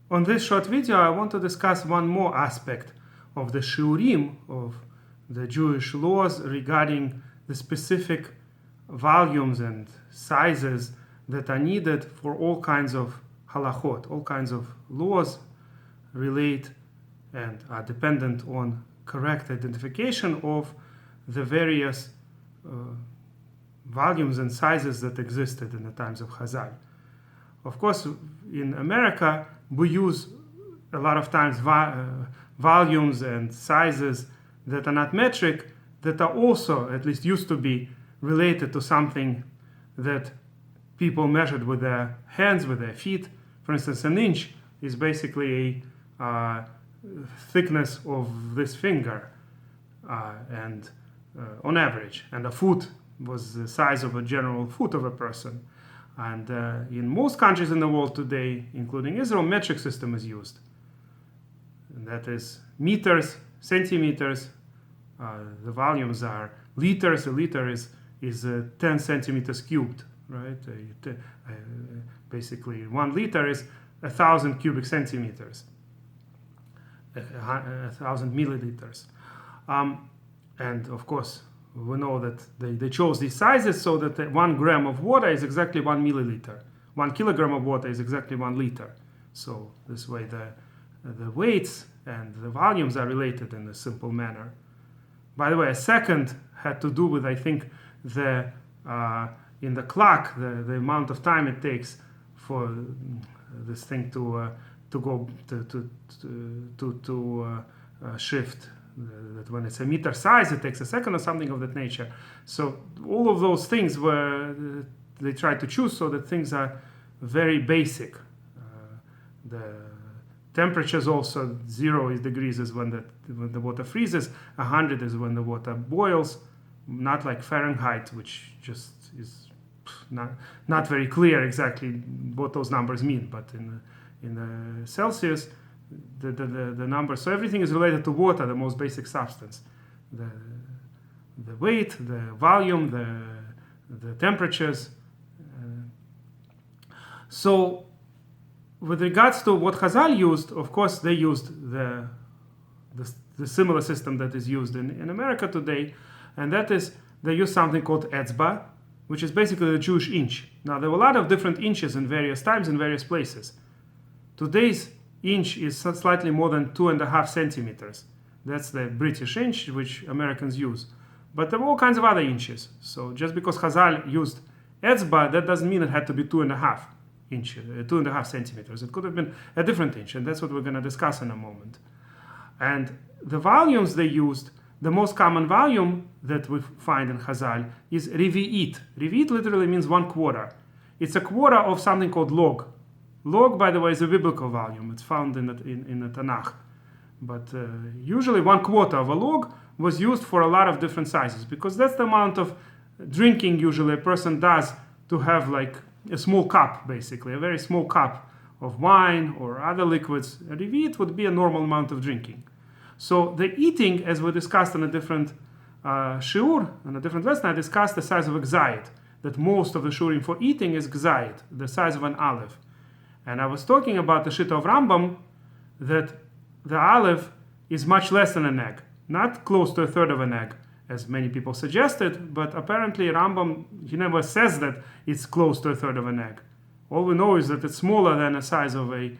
On this short video, I want to discuss one more aspect of the shiurim, of the Jewish laws regarding the specific volumes and sizes that are needed for all kinds of halachot. All kinds of laws relate and are dependent on correct identification of the various volumes and sizes that existed in the times of Chazal. Of course, in America, we use a lot of times volumes and sizes that are not metric, that are also, at least used to be, related to something that people measured with their hands, with their feet. For instance, an inch is basically a thickness of this finger, and on average. And a foot was the size of a general foot of a person. And in most countries in the world today, including Israel, metric system is used. And that is meters, centimeters. The volumes are liters. A liter is 10 centimeters cubed, right? Basically, 1 liter is 1,000 cubic centimeters, 1,000 milliliters. And of course, we know that they chose these sizes so that 1 gram of water is exactly 1 milliliter. 1 kilogram of water is exactly 1 liter. So this way the weights and the volumes are related in a simple manner. By the way, a second had to do with, I think, in the clock, the amount of time it takes for this thing to go to shift. That when it's a meter size, it takes a second or something of that nature. So all of those things they try to choose so that things are very basic. The temperatures also, 0 degrees is when the water freezes, 100 is when the water boils, not like Fahrenheit, which just is not very clear exactly what those numbers mean, but in Celsius, the numbers. So everything is related to water, the most basic substance. The weight, the volume, the temperatures. So with regards to what Chazal used, of course, they used the similar system that is used in America today, and that is they use something called etzba, which is basically the Jewish inch. Now, there were a lot of different inches in various times in various places. Today's inch is slightly more than 2.5 centimeters. That's the British inch, which Americans use. But there were all kinds of other inches. So just because Chazal used etzba, that doesn't mean it had to be 2.5 centimeters. It could have been a different inch, and that's what we're going to discuss in a moment. And the volumes they used, the most common volume that we find in Chazal is revi'it. Revi'it literally means 1/4. It's a quarter of something called log. Log, by the way, is a biblical volume. It's found in the Tanakh. But usually 1/4 of a log was used for a lot of different sizes, because that's the amount of drinking usually a person does to have like a small cup, basically, a very small cup of wine or other liquids. A revi'it would be a normal amount of drinking. So the eating, as we discussed in a different shiur, in a different lesson, I discussed the size of a gzayit, that most of the shiurim for eating is gzayit, the size of an olive. And I was talking about the shita of Rambam, that the olive is much less than an egg, not close to 1/3 of an egg, as many people suggested, but apparently Rambam, he never says that it's close to 1/3 of an egg. All we know is that it's smaller than the size of a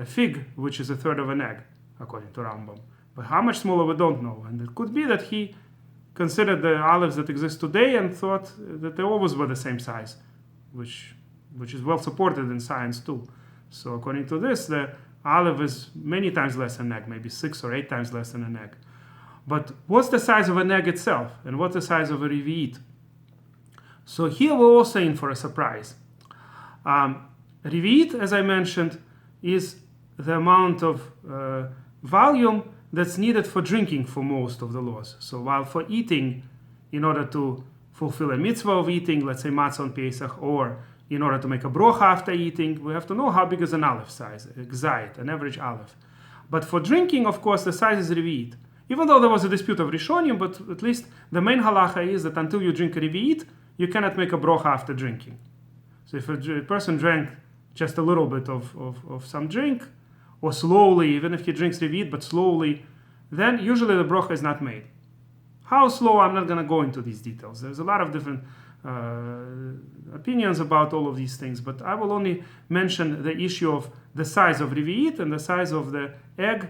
fig, which is 1/3 of an egg, according to Rambam. But how much smaller, we don't know. And it could be that he considered the olives that exist today and thought that they always were the same size, which is well supported in science too. So according to this, the olive is many times less than an egg, maybe 6 or 8 times less than an egg. But what's the size of an egg itself? And what's the size of a revi'it? So here we're also in for a surprise. Revi'it, as I mentioned, is the amount of volume that's needed for drinking for most of the laws. So while for eating, in order to fulfill a mitzvah of eating, let's say matzah on Pesach, or in order to make a brocha after eating, we have to know how big is an olive size, a gzayit, an average olive. But for drinking, of course, the size is revi'it. Even though there was a dispute of Rishonim, but at least the main halacha is that until you drink a revi'it, you cannot make a brocha after drinking. So if a person drank just a little bit of some drink, or slowly, even if he drinks Revit, but slowly, then usually the brocha is not made. How slow, I'm not going to go into these details. There's a lot of different opinions about all of these things, but I will only mention the issue of the size of Revit and the size of the egg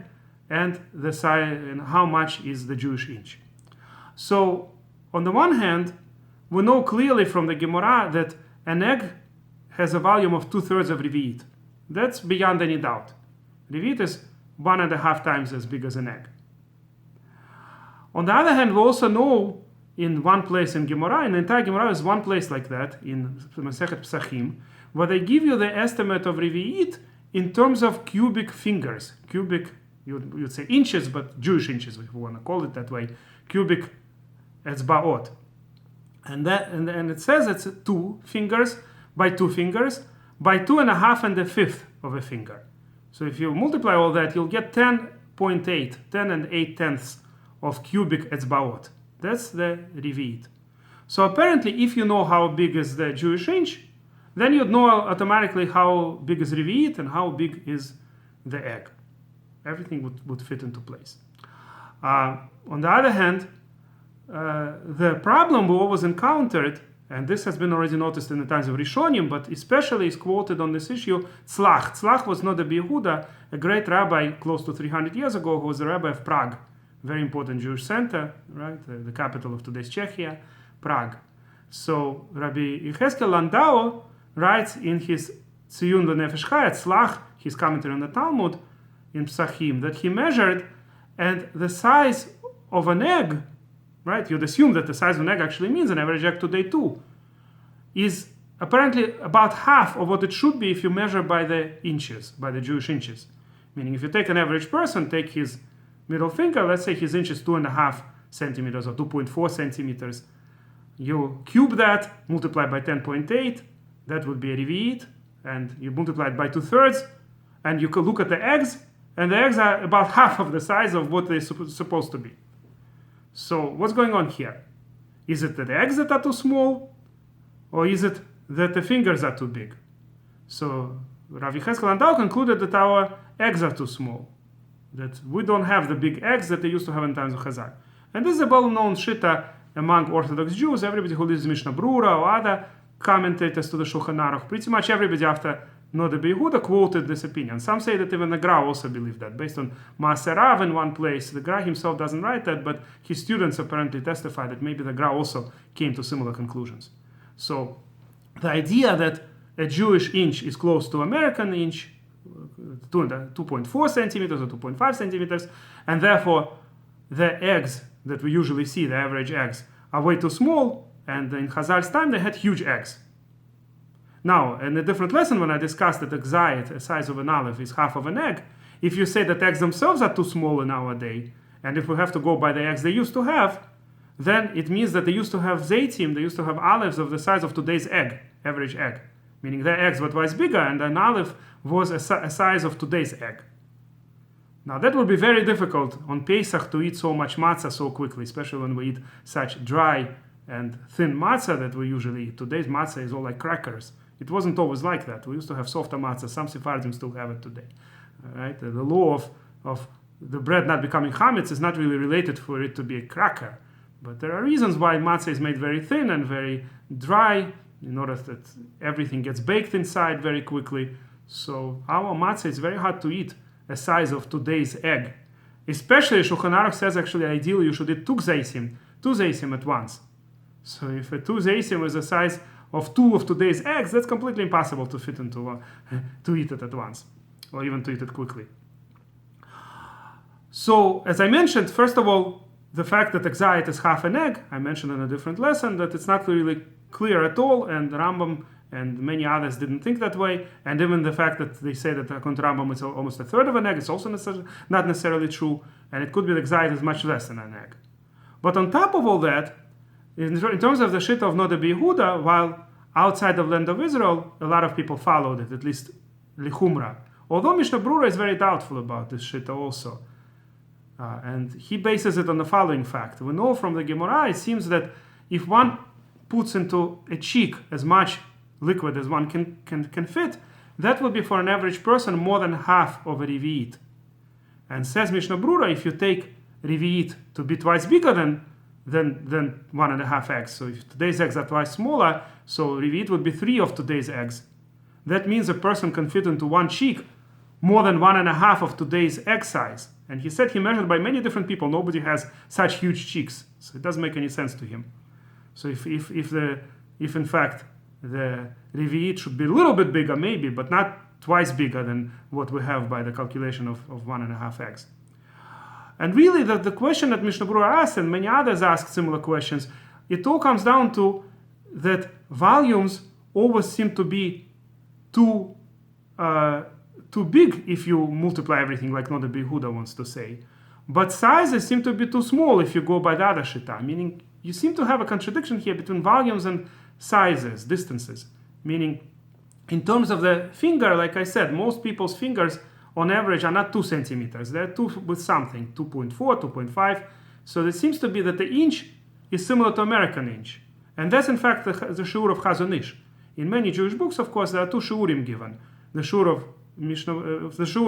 and the size and how much is the Jewish inch. So, on the one hand, we know clearly from the Gemara that an egg has a volume of 2/3 of Revit. That's beyond any doubt. Revit is 1.5 times as big as an egg. On the other hand, we also know in one place in Gemara, in the entire Gemara is one place like that, in Masechet Pesachim, where they give you the estimate of Revit in terms of cubic fingers. Cubic, you'd say inches, but Jewish inches, if we want to call it that way. Cubic etzbaot. And it says it's 2 fingers by 2 fingers by 2.5 and a fifth of a finger. So if you multiply all that, you'll get 10.8, 10 and 8 tenths of cubic etzbaot. That's the Revit. So apparently, if you know how big is the Jewish inch, then you'd know automatically how big is Revit and how big is the egg. Everything would fit into place. On the other hand, the problem we always encountered, and this has been already noticed in the times of Rishonim, but especially is quoted on this issue, Tzlach. Tzlach was not a Yehuda, a great rabbi close to 300 years ago, who was the rabbi of Prague. Very important Jewish center, right? The capital of today's Czechia, Prague. So Rabbi Yecheskel Landau writes in his Tziyun L'Nefesh Chaya, Tzlach, his commentary on the Talmud, in Psachim, that he measured, and the size of an egg, right? You'd assume that the size of an egg actually means an average egg today too, is apparently about half of what it should be if you measure by the inches, by the Jewish inches. Meaning if you take an average person, take his middle finger, let's say his inch is 2.5 centimeters or 2.4 centimeters. You cube that, multiply by 10.8, that would be a Revit, and you multiply it by 2/3, and you can look at the eggs, and the eggs are about half of the size of what they're supposed to be. So what's going on here? Is it that the eggs that are too small, or is it that the fingers are too big? So Rav Yecheskel Landau concluded that our eggs are too small, that we don't have the big eggs that they used to have in times of Chazal. And this is a well-known shita among Orthodox Jews. Everybody who reads Mishnah Brura or other commentators to the Shulchan Aruch, pretty much everybody after Noda Yehuda quoted this opinion. Some say that even the Gra also believed that. Based on Maaser Rav in one place, the Gra himself doesn't write that, but his students apparently testify that maybe the Gra also came to similar conclusions. So the idea that a Jewish inch is close to American inch, 2.4 centimeters or 2.5 centimeters, and therefore the eggs that we usually see, the average eggs, are way too small, and in Chazal's time they had huge eggs. Now, in a different lesson when I discussed that the size of an olive, is half of an egg, if you say that eggs themselves are too small in our day, and if we have to go by the eggs they used to have, then it means that they used to have zaitim, they used to have olives of the size of today's egg, average egg. Meaning their eggs were twice bigger, and an olive was a size of today's egg. Now that would be very difficult on Pesach to eat so much matzah so quickly, especially when we eat such dry and thin matzah that we usually eat. Today's matzah is all like crackers. It wasn't always like that. We used to have softer matzah. Some Sephardim still have it today. Right? The law of the bread not becoming chametz is not really related for it to be a cracker. But there are reasons why matzah is made very thin and very dry, in order that everything gets baked inside very quickly. So our matzah is very hard to eat the size of today's egg. Especially Shulchan Aruch says actually ideally you should eat two zaysim at once. So if a 2 zaysim is the size of 2 of today's eggs, that's completely impossible to fit into to eat it at once, or even to eat it quickly. So as I mentioned, first of all, the fact that exayat is half an egg, I mentioned in a different lesson that it's not really clear at all, and Rambam and many others didn't think that way, and even the fact that they say that according to Rambam it's almost a third of an egg is also not necessarily true, and it could be that exayat is much less than an egg. But on top of all that, in terms of the shita of Noda Yehuda, while outside of land of Israel, a lot of people followed it, at least lichumra. Although Mishnah Brura is very doubtful about this shita also. And he bases it on the following fact. We know from the Gemara, it seems that if one puts into a cheek as much liquid as one can fit, that would be for an average person more than half of a revi'it. And says Mishnah Brura, if you take revi'it to be twice bigger than 1.5 eggs, so if today's eggs are twice smaller, so revi'it would be 3 of today's eggs. That means a person can fit into one cheek more than 1.5 of today's egg size. And he said he measured by many different people. Nobody has such huge cheeks, so it doesn't make any sense to him. So if in fact the revi'it should be a little bit bigger, maybe, but not twice bigger than what we have by the calculation of 1.5 eggs. And really, the question that Mishnah Brura asked, and many others ask similar questions, it all comes down to that volumes always seem to be too big if you multiply everything, like Noda Behuda wants to say. But sizes seem to be too small if you go by the other shita, meaning you seem to have a contradiction here between volumes and sizes, distances. Meaning, in terms of the finger, like I said, most people's fingers on average are not 2 centimeters. They're 2 with something, 2.4, 2.5. So it seems to be that the inch is similar to American inch. And that's in fact the shiur of Chazon Ish. In many Jewish books, of course, there are 2 shiurim given. The shiur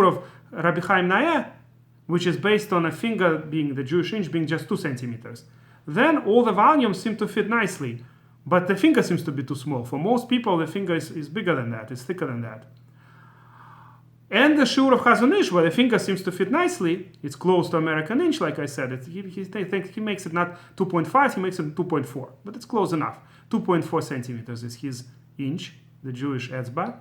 of Rabbi Chaim Naeh, which is based on a finger being the Jewish inch being just 2 centimeters. Then all the volumes seem to fit nicely, but the finger seems to be too small. For most people, the finger is bigger than that, it's thicker than that. And the shiur of Chazon Ish, where the finger seems to fit nicely, it's close to American inch, like I said. He makes it not 2.5, he makes it 2.4, but it's close enough. 2.4 centimeters is his inch, the Jewish etzba.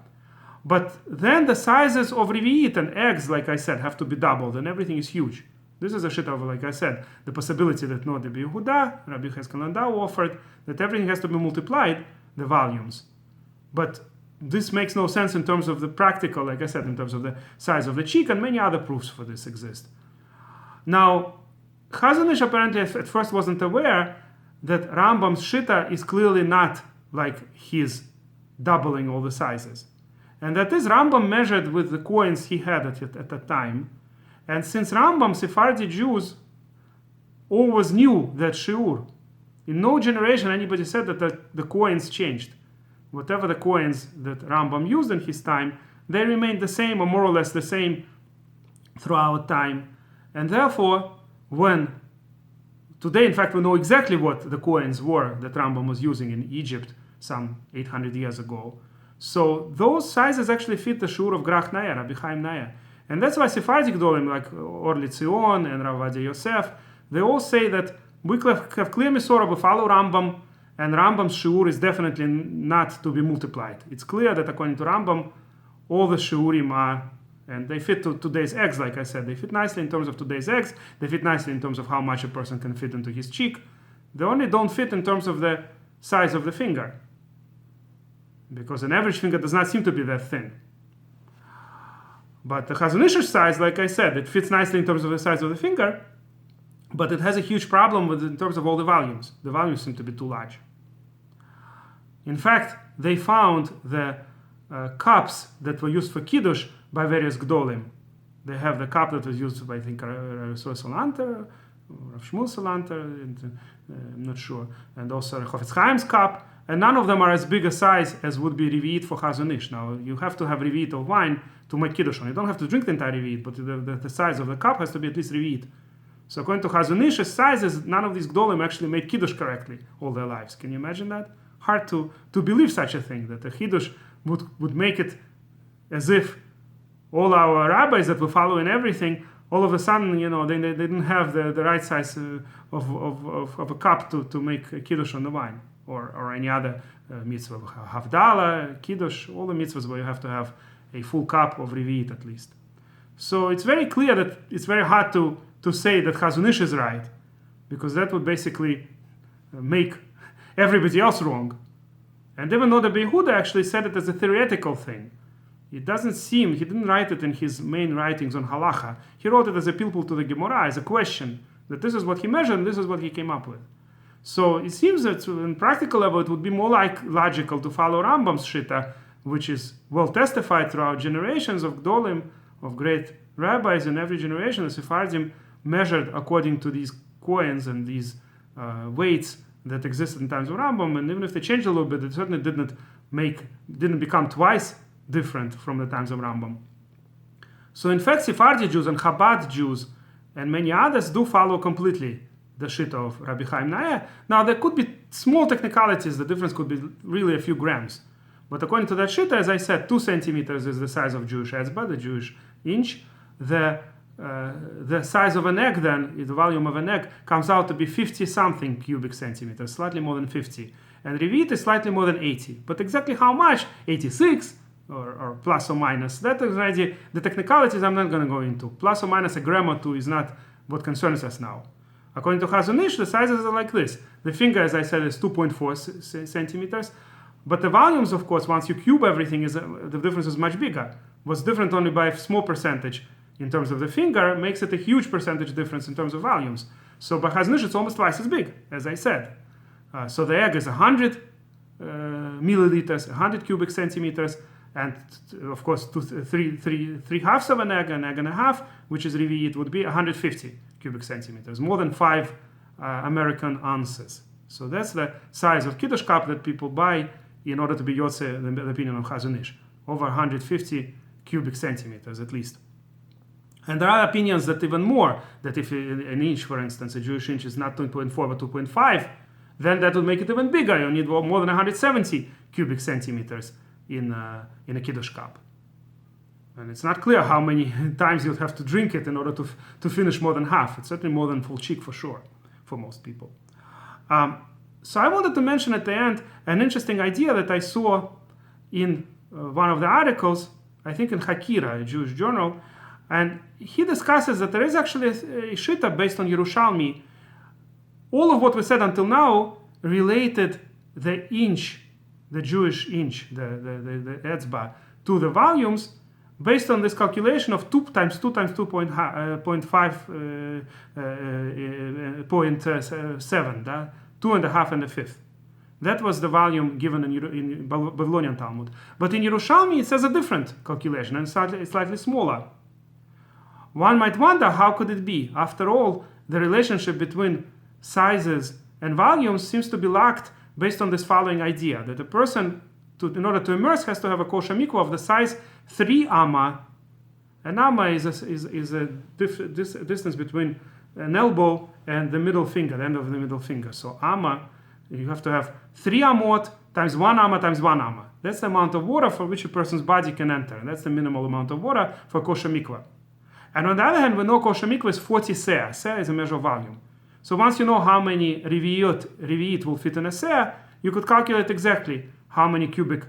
But then the sizes of revi'it and eggs, like I said, have to be doubled, and everything is huge. This is a shita of, like I said, the possibility that Noda Behuda, Rabbi Cheskel Landau offered, that everything has to be multiplied, the volumes. But this makes no sense in terms of the practical, like I said, in terms of the size of the cheek, and many other proofs for this exist. Now, Chazon Ish apparently at first wasn't aware that Rambam's shita is clearly not like his doubling all the sizes. And that is Rambam measured with the coins he had at that time. And since Rambam, Sephardi Jews always knew that shiur, in no generation anybody said that the coins changed. Whatever the coins that Rambam used in his time, they remained the same or more or less the same throughout time. And therefore, when today, in fact, we know exactly what the coins were that Rambam was using in Egypt some 800 years ago. So those sizes actually fit the shiur of Grach Naeh, Rabbi Chaim Naeh. And that's why Sephardic Gedolim like Orli Tzion and Rav Ovadia Yosef, they all say that we have clear Misorah, we follow Rambam, and Rambam's shiur is definitely not to be multiplied. It's clear that according to Rambam, all the shiurim are, and they fit to today's eggs, like I said. They fit nicely in terms of today's eggs. They fit nicely in terms of how much a person can fit into his cheek. They only don't fit in terms of the size of the finger, because an average finger does not seem to be that thin. But the Chazon Ish size, like I said, it fits nicely in terms of the size of the finger, but it has a huge problem in terms of all the volumes. The volumes seem to be too large. In fact, they found the cups that were used for Kiddush by various Gdolim. They have the cup that was used by, I think, Rav Salanter, Rav Shmuel Salanter, I'm not sure, and also Chofetz Chaim's cup, and none of them are as big a size as would be revi'it for Chazon Ish. Now, you have to have revi'it of wine to make Kiddush on. You don't have to drink the entire revi'it, but the size of the cup has to be at least revi'it. So according to Chazon Ish's sizes, none of these Gdolim actually made Kiddush correctly all their lives. Can you imagine that? Hard to believe such a thing, that a Kiddush would make it as if all our rabbis that we follow in everything, all of a sudden, they didn't have the right size of a cup to make a Kiddush on the wine. Or any other mitzvah, Havdalah, Kiddush, all the mitzvahs where you have to have a full cup of revi'it at least. So it's very clear that it's very hard to say that Chazon Ish is right, because that would basically make everybody else wrong. And even though the Behuda actually said it as a theoretical thing, it doesn't seem, he didn't write it in his main writings on halacha. He wrote it as a pilpul to the Gemara, as a question, that this is what he measured and this is what he came up with. So it seems that in practical level it would be more logical to follow Rambam's shita, which is well testified throughout generations of Gdolim, of great rabbis in every generation. The Sephardim measured according to these coins and these weights that existed in times of Rambam, and even if they changed a little bit, it certainly didn't become twice different from the times of Rambam. So in fact, Sephardi Jews and Chabad Jews and many others do follow completely the shita of Rabbi Chaim Naeh. Now there could be small technicalities, the difference could be really a few grams. But according to that shita, as I said, 2 centimeters is the size of Jewish etzba, the Jewish inch. The size of an egg then, the volume of an egg, comes out to be 50-something cubic centimeters, slightly more than 50. And Revit is slightly more than 80. But exactly how much? 86 or plus or minus. That is already, the technicalities I'm not going to go into. Plus or minus a gram or two is not what concerns us now. According to Chazon Ish, the sizes are like this. The finger, as I said, is 2.4 centimeters. But the volumes, of course, once you cube everything, the difference is much bigger. What's different only by a small percentage in terms of the finger makes it a huge percentage difference in terms of volumes. So by Chazon Ish, it's almost twice as big, as I said. So the egg is 100 milliliters, 100 cubic centimeters, and of course, three halves of an egg and a half, which is Revi'it, would be 150 cubic centimeters, more than 5 American ounces. So that's the size of Kiddush cup that people buy in order to be Yotze, the opinion of Chazon Ish, over 150 cubic centimeters at least. And there are opinions that even more, that if an inch, for instance, a Jewish inch is not 2.4 but 2.5, then that would make it even bigger. You need more than 170 cubic centimeters in a Kiddush cup. And it's not clear how many times you'd have to drink it in order to finish more than half. It's certainly more than full cheek for sure, for most people. So I wanted to mention at the end an interesting idea that I saw in one of the articles, I think in Hakira, a Jewish journal, and he discusses that there is actually a shita based on Yerushalmi. All of what we said until now related the inch, the Jewish inch, the etzba, to the volumes based on this calculation of 2 times 2 times 2.5.7, 2.5 and a fifth. That was the volume given in Babylonian Talmud. But in Yerushalmi, it says a different calculation, and it's slightly smaller. One might wonder, how could it be? After all, the relationship between sizes and volumes seems to be locked based on this following idea, that a person, in order to immerse, has to have a kosher mikvah of the size 3 amma. An amma is a distance between an elbow and the middle finger, the end of the middle finger. So amma, you have to have 3 amot times 1 amma times 1 amma. That's the amount of water for which a person's body can enter. And that's the minimal amount of water for kosher mikvah. And on the other hand, we know kosher mikvah is 40 seah. Seah is a measure of volume. So once you know how many revi'it will fit in a seah, you could calculate exactly how many cubic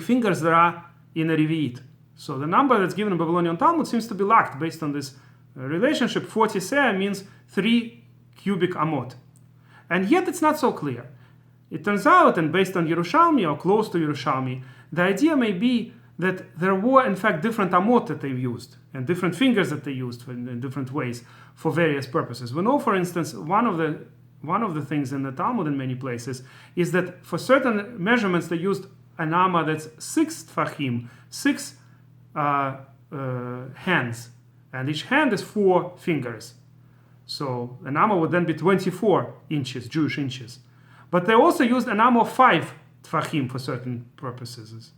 fingers there are in a revi'it. So the number that's given in Babylonian Talmud seems to be locked based on this relationship. 40 seah means 3 cubic amot. And yet it's not so clear. It turns out, and based on Yerushalmi or close to Yerushalmi, the idea may be that there were in fact different amot that they used and different fingers that they used in different ways for various purposes. We know, for instance, one of the things in the Talmud in many places is that for certain measurements they used an amma that's 6 tfachim, 6 hands, and each hand is 4 fingers. So an amma would then be 24 inches, Jewish inches. But they also used an amma of 5 tfachim for certain purposes.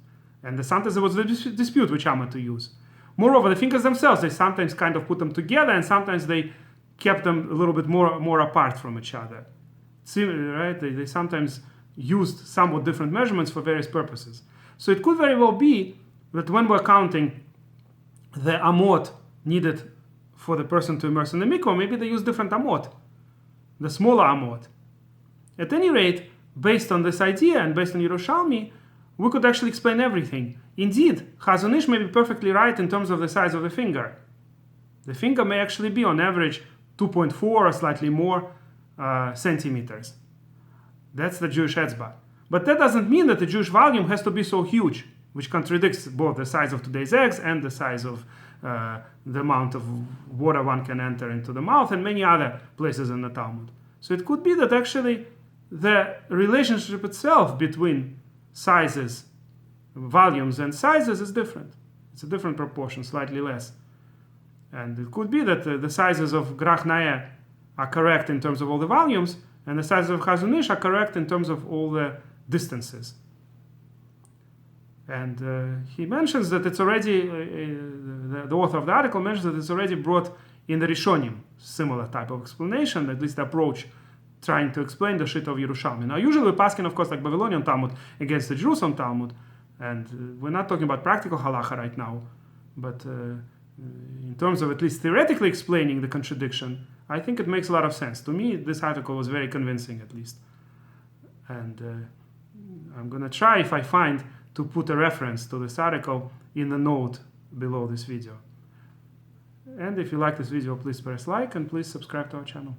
And sometimes there was a dispute which amma to use. Moreover, the fingers themselves, they sometimes kind of put them together, and sometimes they kept them a little bit more apart from each other. Right? They sometimes used somewhat different measurements for various purposes. So it could very well be that when we're counting the amot needed for the person to immerse in the mikvah, maybe they use different amot, the smaller amot. At any rate, based on this idea and based on Yerushalmi, we could actually explain everything. Indeed, Chazon Ish may be perfectly right in terms of the size of the finger. The finger may actually be on average 2.4 or slightly more centimeters. That's the Jewish etzba. But that doesn't mean that the Jewish volume has to be so huge, which contradicts both the size of today's eggs and the size of the amount of water one can enter into the mouth and many other places in the Talmud. So it could be that actually the relationship itself between sizes, volumes and sizes is different. It's a different proportion, slightly less. And it could be that the sizes of Grach Naeh are correct in terms of all the volumes, and the sizes of Chazon Ish are correct in terms of all the distances. And he mentions that it's already, the author of the article mentions that it's already brought in the Rishonim, similar type of explanation, at least approach, trying to explain the shita of Yerushalmi. Now, usually we're passing, of course, like Babylonian Talmud against the Jerusalem Talmud, and we're not talking about practical halacha right now, but in terms of at least theoretically explaining the contradiction, I think it makes a lot of sense. To me, this article was very convincing, at least. And I'm going to try, if I find, to put a reference to this article in the note below this video. And if you like this video, please press like and please subscribe to our channel.